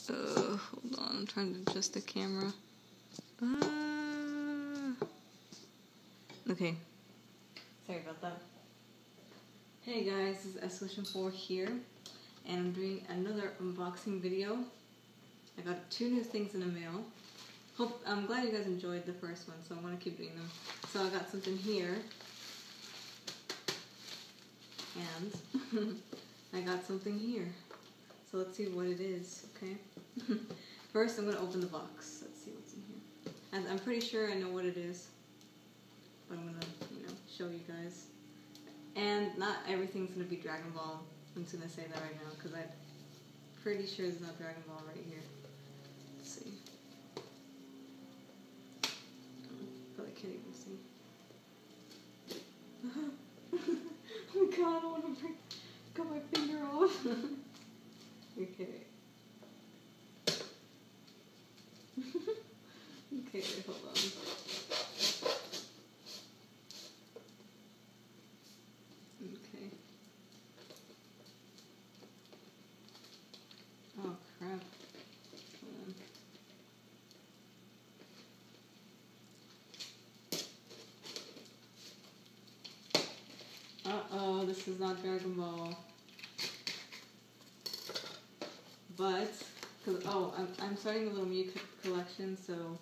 Hold on, I'm trying to adjust the camera. Okay. Sorry about that. Hey guys, this is Escalation4 here, and I'm doing another unboxing video. I got 2 new things in the mail. I'm glad you guys enjoyed the first one, so I want to keep doing them. So I got something here, and I got something here. So let's see what it is, okay? First, I'm going to open the box. Let's see what's in here. And I'm pretty sure I know what it is, but I'm going to, show you guys. And not everything's going to be Dragon Ball. I'm just going to say that right now, because I'm pretty sure there's not Dragon Ball right here. Let's see. Probably can't even see. Oh my god, I want to cut my finger off. Okay. Okay, wait, hold on. Okay. Oh crap. Hold on. Uh-oh, this is not Dragon Ball. But, I'm starting a little Mew collection, so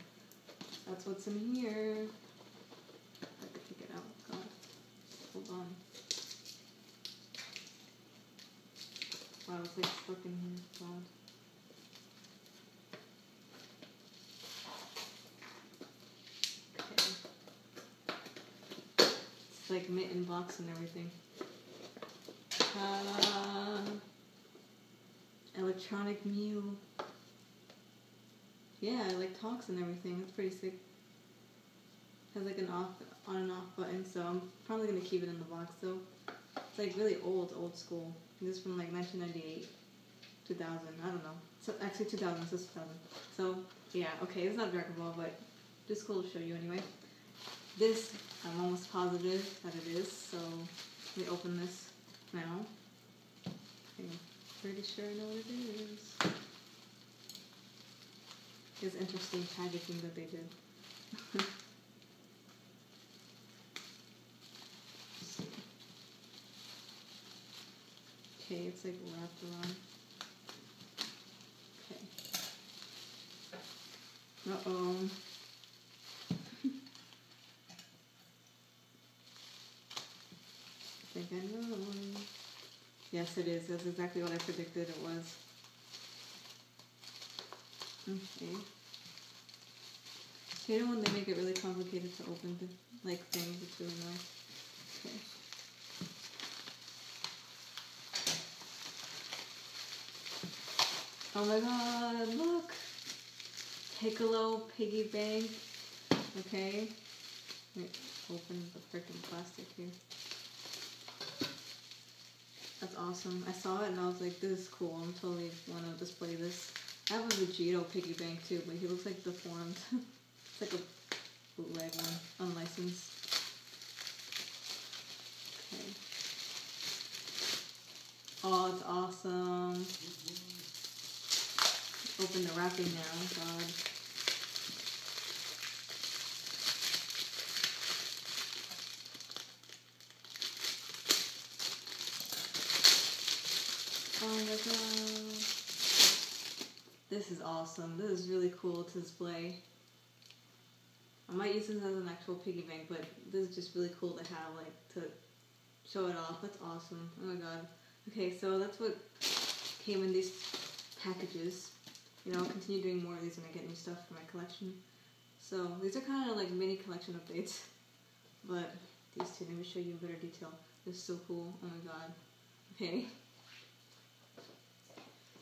that's what's in here. I could take it out. God. Hold on. Wow, it's like stuck in here. God. Okay. It's like mitten box and everything. Electronic Mew. Yeah, it like talks and everything. It's pretty sick. Has like an on and off button, so I'm probably gonna keep it in the box though. It's like really old school. This is from like 1998, 2000. I don't know. So actually 2000. This is 2000. So yeah, okay. It's not Dragon Ball, but just cool to show you anyway. This I'm almost positive that it is. So let me open this now. Okay. Pretty sure I know what it is. It's interesting packaging that they did. Okay, it's like wrapped around. Okay. Uh-oh. I think I know. Yes, it is. That's exactly what I predicted it was. Okay. You know when they make it really complicated to open things, it's really nice. Okay. Oh my god, look! Piccolo Piggy Bank. Okay. Let me open the freaking plastic here. That's awesome. I saw it and I was like, this is cool. I'm totally want to display this. I have a Vegito piggy bank too, but he looks like deformed. It's like a bootleg one, unlicensed. Okay. Oh, it's awesome. Open the wrapping now, God. Oh my god. This is awesome. This is really cool to display. I might use this as an actual piggy bank, but this is just really cool to have, to show it off. That's awesome. Oh my god. Okay, so that's what came in these packages. I'll continue doing more of these when I get new stuff for my collection. So these are kind of like mini collection updates. But these two, let me show you in better detail. They're so cool. Oh my god. Okay.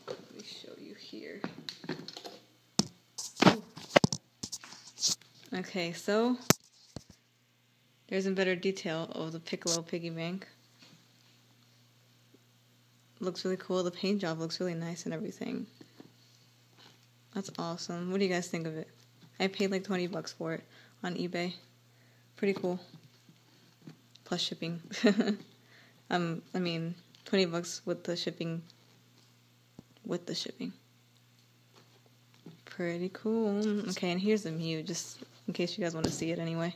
Let me show you here. Okay, so there's in better detail of the Piccolo piggy bank. Looks really cool. The paint job looks really nice and everything. That's awesome. What do you guys think of it? I paid like $20 for it on eBay. Pretty cool. Plus shipping. I mean, $20 with the shipping. Pretty cool. Okay, and here's the Mew, just in case you guys want to see it anyway.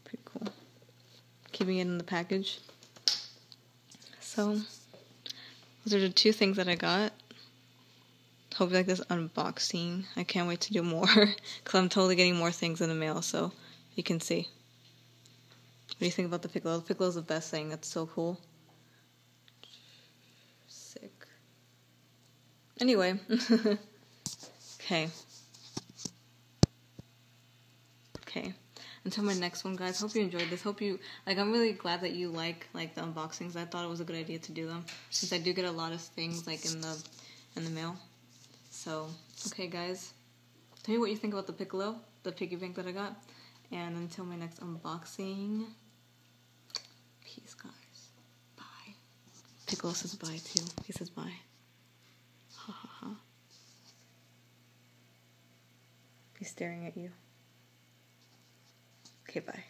Pretty cool. Keeping it in the package. So, those are the 2 things that I got. Hope you like this unboxing. I can't wait to do more, because I'm totally getting more things in the mail, so you can see. What do you think about the Piccolo? The Piccolo's the best thing. That's so cool. Sick. Anyway. Okay. Until my next one, guys. Hope you enjoyed this. Hope you, like, I'm really glad that you like the unboxings. I thought it was a good idea to do them, since I do get a lot of things, like, in the mail. So, okay, guys. Tell me what you think about the Piccolo, the piggy bank that I got. And until my next unboxing, peace, guys. Bye. Piccolo says bye, too. He says bye. Ha ha ha. He's staring at you. Okay, bye.